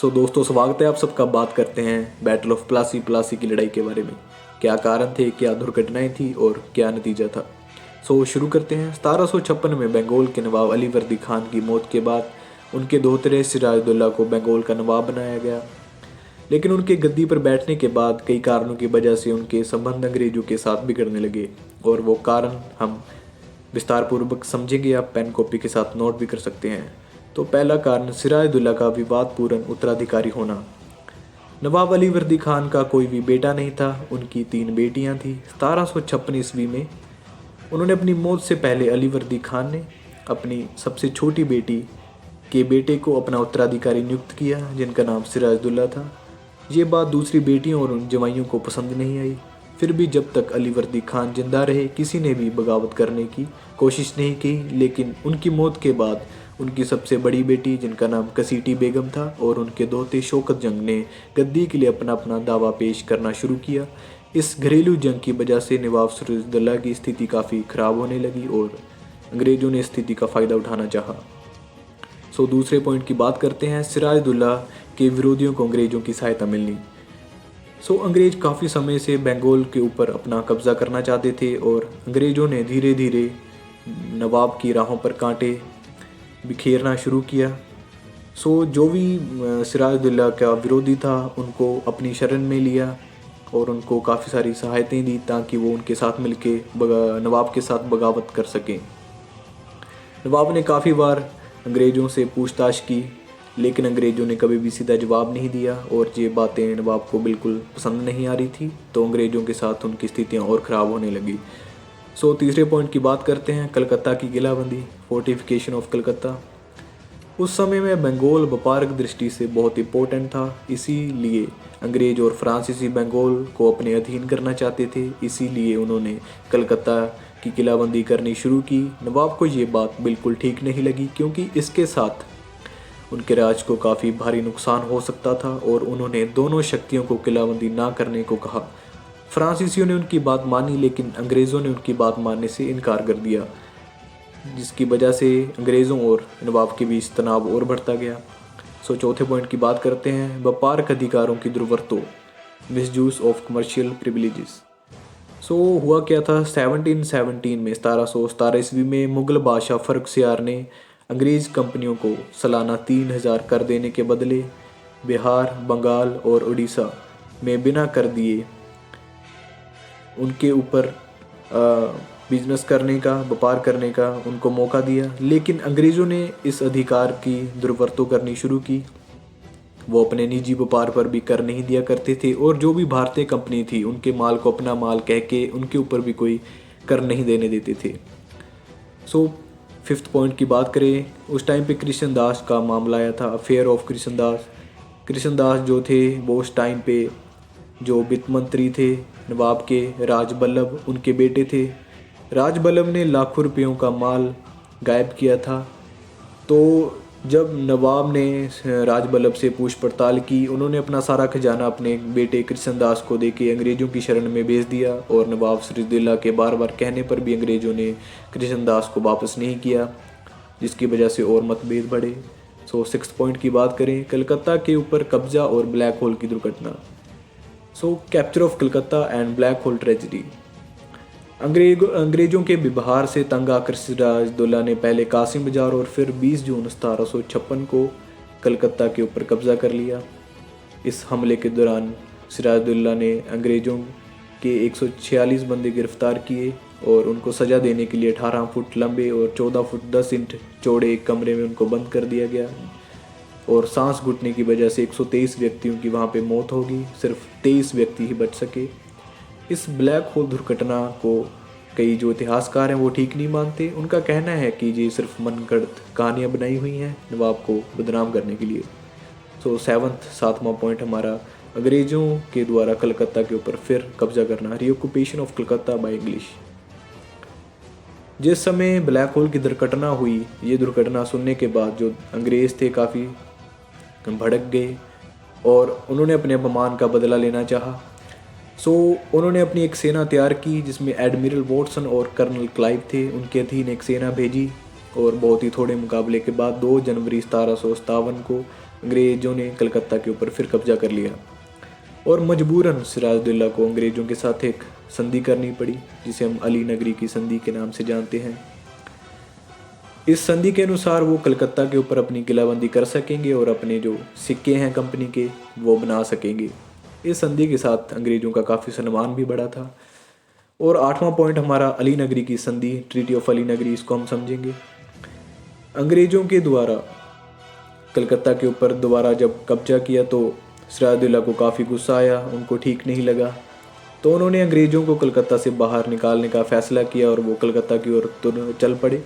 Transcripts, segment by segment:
दोस्तों, स्वागत है आप सबका। बात करते हैं बैटल ऑफ प्लासी प्लासी की लड़ाई के बारे में। क्या कारण थे, क्या दुर्घटनाएं थी और क्या नतीजा था। शुरू करते हैं। 1756 में बंगाल के नवाब अली वर्दी खान की मौत के बाद उनके दोहतरे सिराजुद्दौला को बंगाल का नवाब बनाया गया। लेकिन उनके गद्दी पर बैठने के बाद कई कारणों की वजह से उनके संबंध अंग्रेजों के साथ बिगड़ने लगे, और वो कारण हम विस्तार पूर्वक समझेंगे। आप पेन कॉपी के साथ नोट भी कर सकते हैं। तो पहला कारण, सिराजुद्दौला का विवादपूर्ण उत्तराधिकारी होना। नवाब अली वर्दी खान का कोई भी बेटा नहीं था, उनकी 3 बेटियां थीं। 1756 ईस्वी में उन्होंने अपनी मौत से पहले अली वर्दी खान ने अपनी सबसे छोटी बेटी के बेटे को अपना उत्तराधिकारी नियुक्त किया, जिनका नाम सिराजुद्दौला था। ये बात दूसरी बेटियों और उन जवाइयों को पसंद नहीं आई। फिर भी जब तक अली वर्दी खान जिंदा रहे, किसी ने भी बगावत करने की कोशिश नहीं की। लेकिन उनकी मौत के बाद उनकी सबसे बड़ी बेटी, जिनका नाम कसीटी बेगम था, और उनके दोहते शौकत जंग ने गद्दी के लिए अपना अपना दावा पेश करना शुरू किया। इस घरेलू जंग की वजह से नवाब सिराजुद्दौला की स्थिति काफ़ी ख़राब होने लगी और अंग्रेज़ों ने स्थिति का फ़ायदा उठाना चाहा। दूसरे पॉइंट की बात करते हैं। सिराजुद्दौला के विरोधियों को अंग्रेज़ों की सहायता मिलनी। अंग्रेज़ काफ़ी समय से बंगाल के ऊपर अपना कब्ज़ा करना चाहते थे, और अंग्रेज़ों ने धीरे धीरे नवाब की राहों पर कांटे बिखेरना शुरू किया। जो भी सिराजुद्दौला का विरोधी था, उनको अपनी शरण में लिया और उनको काफ़ी सारी सहायताएं दी, ताकि वो उनके साथ मिलके नवाब के साथ बगावत कर सकें। नवाब ने काफ़ी बार अंग्रेज़ों से पूछताछ की, लेकिन अंग्रेज़ों ने कभी भी सीधा जवाब नहीं दिया, और ये बातें नवाब को बिल्कुल पसंद नहीं आ रही थी। तो अंग्रेज़ों के साथ उनकी स्थितियाँ और ख़राब होने लगी। तीसरे पॉइंट की बात करते हैं। कलकत्ता की किलाबंदी, फोर्टिफिकेशन ऑफ कलकत्ता। उस समय में बंगाल व्यापारिक दृष्टि से बहुत इंपॉर्टेंट था, इसीलिए अंग्रेज और फ्रांसीसी बंगाल को अपने अधीन करना चाहते थे। इसीलिए उन्होंने कलकत्ता की किलाबंदी करनी शुरू की। नवाब को ये बात बिल्कुल ठीक नहीं लगी, क्योंकि इसके साथ उनके राज को काफ़ी भारी नुकसान हो सकता था, और उन्होंने दोनों शक्तियों को किलाबंदी ना करने को कहा। फ्रांसीसियों ने उनकी बात मानी, लेकिन अंग्रेज़ों ने उनकी बात मानने से इनकार कर दिया, जिसकी वजह से अंग्रेज़ों और नवाब के बीच तनाव और बढ़ता गया। चौथे पॉइंट की बात करते हैं। व्यापारिक अधिकारों की दुर्वरतों, मिसयूज ऑफ कमर्शियल प्रिविलेजेस। हुआ क्या था, 1717 में 1717 ईस्वी में मुग़ल बादशाह फ़र्रुखसियार ने अंग्रेज़ कंपनियों को सालाना 3000 कर देने के बदले बिहार, बंगाल और उड़ीसा में बिना कर दिए उनके ऊपर बिजनेस करने का, व्यापार करने का उनको मौका दिया। लेकिन अंग्रेज़ों ने इस अधिकार की दुर्वरतों करनी शुरू की। वो अपने निजी व्यापार पर भी कर नहीं दिया करते थे, और जो भी भारतीय कंपनी थी, उनके माल को अपना माल कह के उनके ऊपर भी कोई कर नहीं देने देते थे। फिफ्थ पॉइंट की बात करें, उस टाइम पे कृष्ण दास का मामला आया था, अफेयर ऑफ कृष्ण दास। कृष्ण दास जो थे, वो उस टाइम पे जो वित्त मंत्री थे नवाब के, राजबल्लभ उनके बेटे थे। राजबल्लभ ने लाखों रुपयों का माल गायब किया था। तो जब नवाब ने राजबल्लभ से पूछ पड़ताल की, उन्होंने अपना सारा खजाना अपने बेटे कृष्णदास को देके अंग्रेज़ों की शरण में भेज दिया, और नवाब सिराजुद्दौला के बार बार कहने पर भी अंग्रेज़ों ने कृष्णदास को वापस नहीं किया, जिसकी वजह से और मतभेद बढ़े। सिक्स्थ पॉइंट की बात करें, कलकत्ता के ऊपर कब्जा और ब्लैक होल की दुर्घटना। Capture of Calcutta and black hole tragedy. अंग्रेज़ों के व्यवहार से तंग आकर सिराजुद्दौला ने पहले कासिम बाजार और फिर 20 जून 1756 को कलकत्ता के ऊपर कब्जा कर लिया। इस हमले के दौरान सिराजुद्दौला ने अंग्रेज़ों के 146 बंदे गिरफ्तार किए, और उनको सज़ा देने के लिए 18 फुट लंबे और 14 फुट 10 इंच चौड़े एक कमरे में उनको बंद कर दिया गया। और सांस घुटने की वजह से 123 व्यक्तियों की वहाँ पे मौत होगी, सिर्फ 23 व्यक्ति ही बच सके। इस ब्लैक होल दुर्घटना को कई जो इतिहासकार हैं वो ठीक नहीं मानते। उनका कहना है कि ये सिर्फ मनगढ़ंत कहानियाँ बनाई हुई हैं नवाब को बदनाम करने के लिए। सातवां पॉइंट हमारा, अंग्रेज़ों के द्वारा कलकत्ता के ऊपर फिर कब्जा करना, रीऑक्यूपेशन ऑफ कलकत्ता बाय इंग्लिश। जिस समय ब्लैक होल की दुर्घटना हुई, ये दुर्घटना सुनने के बाद जो अंग्रेज़ थे काफ़ी भड़क गए, और उन्होंने अपने अपमान का बदला लेना चाहा। उन्होंने अपनी एक सेना तैयार की, जिसमें एडमिरल वॉटसन और कर्नल क्लाइव थे। उनके अधीन एक सेना भेजी, और बहुत ही थोड़े मुकाबले के बाद 2 जनवरी 1757 को अंग्रेज़ों ने कलकत्ता के ऊपर फिर कब्जा कर लिया और मजबूरन सिराजुद्दौला को अंग्रेज़ों के साथ एक संधि करनी पड़ी, जिसे हम अली नगरी की संधि के नाम से जानते हैं। इस संधि के अनुसार वो कलकत्ता के ऊपर अपनी किलाबंदी कर सकेंगे और अपने जो सिक्के हैं कंपनी के वो बना सकेंगे। इस संधि के साथ अंग्रेज़ों का काफ़ी सम्मान भी बढ़ा था। और 8वां पॉइंट हमारा अली नगरी की संधि, ट्रीटी ऑफ अली नगरी, इसको हम समझेंगे। अंग्रेज़ों के द्वारा कलकत्ता के ऊपर दोबारा जब कब्जा किया तो सिराजुद्दौला को काफ़ी गुस्सा आया, उनको ठीक नहीं लगा, तो उन्होंने अंग्रेज़ों को कलकत्ता से बाहर निकालने का फ़ैसला किया और वो कलकत्ता की ओर चल पड़े।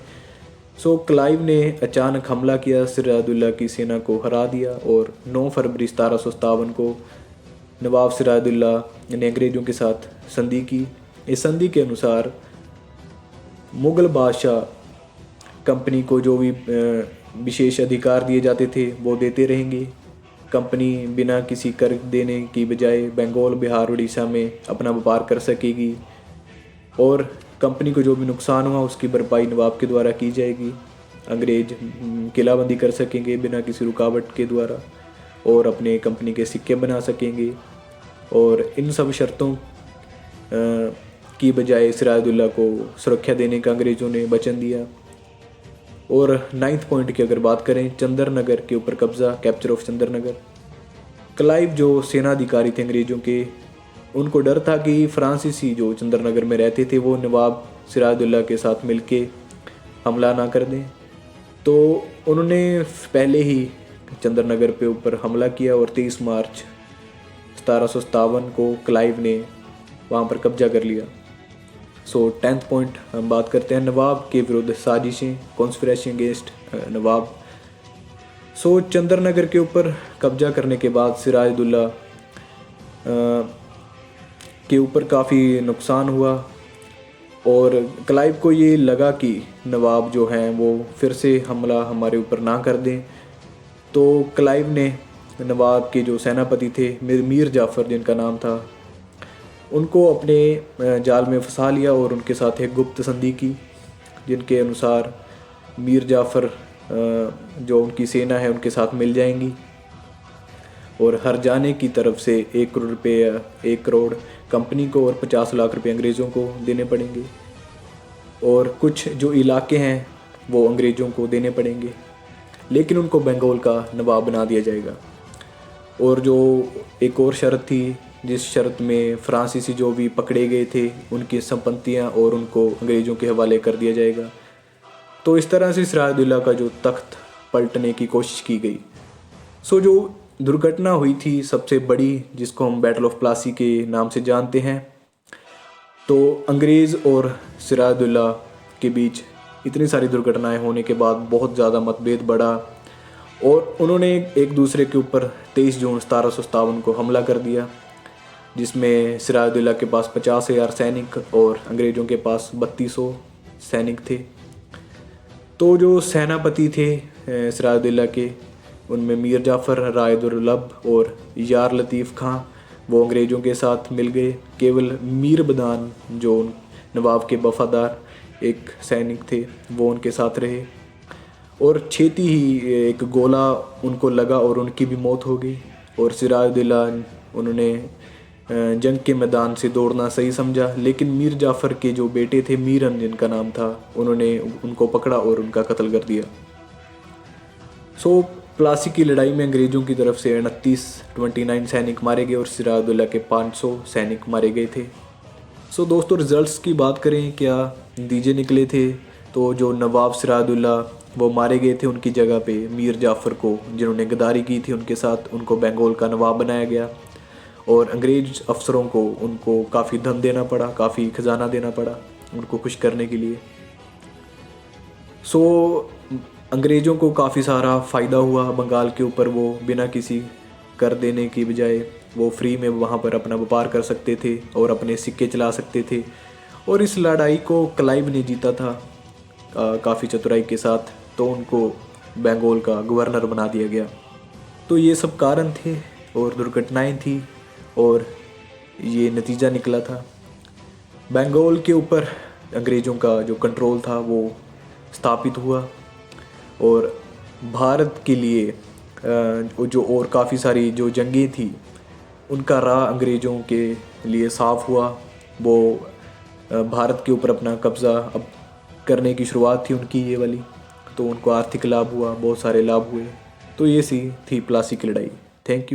सो क्लाइव ने अचानक हमला किया, सिराजुद्दौला की सेना को हरा दिया और 9 फरवरी 1757 को नवाब सिराजुद्दौला ने अंग्रेज़ों के साथ संधि की। इस संधि के अनुसार मुग़ल बादशाह कंपनी को जो भी विशेष अधिकार दिए जाते थे वो देते रहेंगे। कंपनी बिना किसी कर देने की बजाय बंगाल, बिहार, उड़ीसा में अपना व्यापार कर सकेगी और कंपनी को जो भी नुकसान हुआ उसकी भरपाई नवाब के द्वारा की जाएगी। अंग्रेज किलाबंदी कर सकेंगे बिना किसी रुकावट के द्वारा और अपने कंपनी के सिक्के बना सकेंगे। और इन सब शर्तों की बजाय सिराजुद्दौला को सुरक्षा देने का अंग्रेज़ों ने वचन दिया। और 9th पॉइंट की अगर बात करें, चंद्रनगर के ऊपर कब्ज़ा, कैप्चर ऑफ चंद्रनगर। क्लाइव जो सेनाधिकारी थे अंग्रेज़ों के, उनको डर था कि फ्रांसीसी जो चंद्रनगर में रहते थे वो नवाब सिराजुद्दौला के साथ मिलके हमला ना कर दें, तो उन्होंने पहले ही चंद्रनगर पे ऊपर हमला किया और 23 मार्च 1757 को क्लाइव ने वहाँ पर कब्जा कर लिया। सो 10th पॉइंट हम बात करते हैं, नवाब के विरुद्ध साजिशें, कॉन्स्पिरेसी अगेंस्ट नवाब। सो चंद्रनगर के ऊपर कब्जा करने के बाद सिराजुद्दौला के ऊपर काफ़ी नुकसान हुआ और क्लाइव को ये लगा कि नवाब जो हैं वो फिर से हमला हमारे ऊपर ना कर दें, तो क्लाइव ने नवाब के जो सेनापति थे मीर जाफ़र जिनका नाम था, उनको अपने जाल में फंसा लिया और उनके साथ एक गुप्त संधि की, जिनके अनुसार मीर जाफ़र जो उनकी सेना है उनके साथ मिल जाएंगी और हर जाने की तरफ से 1 करोड़ रुपये, 1 करोड़ कंपनी को और 50 लाख रुपए अंग्रेज़ों को देने पड़ेंगे और कुछ जो इलाके हैं वो अंग्रेज़ों को देने पड़ेंगे, लेकिन उनको बंगाल का नवाब बना दिया जाएगा। और जो एक और शर्त थी, जिस शर्त में फ्रांसीसी जो भी पकड़े गए थे उनकी संपत्तियां और उनको अंग्रेज़ों के हवाले कर दिया जाएगा। तो इस तरह से सिराजुद्दौला का जो तख्त पलटने की कोशिश की गई। सो जो दुर्घटना हुई थी सबसे बड़ी, जिसको हम बैटल ऑफ प्लासी के नाम से जानते हैं, तो अंग्रेज़ और सिराजुद्दौला के बीच इतनी सारी दुर्घटनाएं होने के बाद बहुत ज़्यादा मतभेद बढ़ा और उन्होंने एक दूसरे के ऊपर 23 जून 1757 को हमला कर दिया, जिसमें सिराजुद्दौला के पास 50,000 सैनिक और अंग्रेज़ों के पास 3200 सैनिक थे। तो जो सेनापति थे सिराजुद्दौला के, उनमें मीर जाफ़र, राय-दुर्लभ और यार लतीफ़ खां, वो अंग्रेज़ों के साथ मिल गए। केवल मीर बदान जो नवाब के वफ़ादार एक सैनिक थे वो उनके साथ रहे और छेती ही एक गोला उनको लगा और उनकी भी मौत हो गई। और सिराजुद्दौला उन्होंने जंग के मैदान से दौड़ना सही समझा, लेकिन मीर जाफ़र के जो बेटे थे, मीरन जिनका नाम था, उन्होंने उनको पकड़ा और उनका कत्ल कर दिया। सो प्लासी की लड़ाई में अंग्रेज़ों की तरफ से 29 सैनिक मारे गए और सिराजुद्दौला के 500 सैनिक मारे गए थे। सो दोस्तों, रिज़ल्ट्स की बात करें, क्या नतीजे निकले थे, तो जो नवाब सिराजुद्दौला वो मारे गए थे, उनकी जगह पे मीर जाफ़र को, जिन्होंने गद्दारी की थी उनके साथ, उनको बंगाल का नवाब बनाया गया और अंग्रेज़ अफसरों को उनको काफ़ी धन देना पड़ा, काफ़ी खजाना देना पड़ा उनको खुश करने के लिए। सो अंग्रेज़ों को काफ़ी सारा फ़ायदा हुआ बंगाल के ऊपर। वो बिना किसी कर देने की बजाय वो फ्री में वहाँ पर अपना व्यापार कर सकते थे और अपने सिक्के चला सकते थे। और इस लड़ाई को क्लाइव ने जीता था काफ़ी चतुराई के साथ, तो उनको बंगाल का गवर्नर बना दिया गया। तो ये सब कारण थे और दुर्घटनाएं थी और ये नतीजा निकला था। बंगाल के ऊपर अंग्रेज़ों का जो कंट्रोल था वो स्थापित हुआ और भारत के लिए जो और काफ़ी सारी जो जंगें थी उनका राह अंग्रेज़ों के लिए साफ़ हुआ। वो भारत के ऊपर अपना कब्ज़ा अब करने की शुरुआत थी उनकी ये वाली, तो उनको आर्थिक लाभ हुआ, बहुत सारे लाभ हुए। तो ये सी थी प्लासी की लड़ाई। Thank you.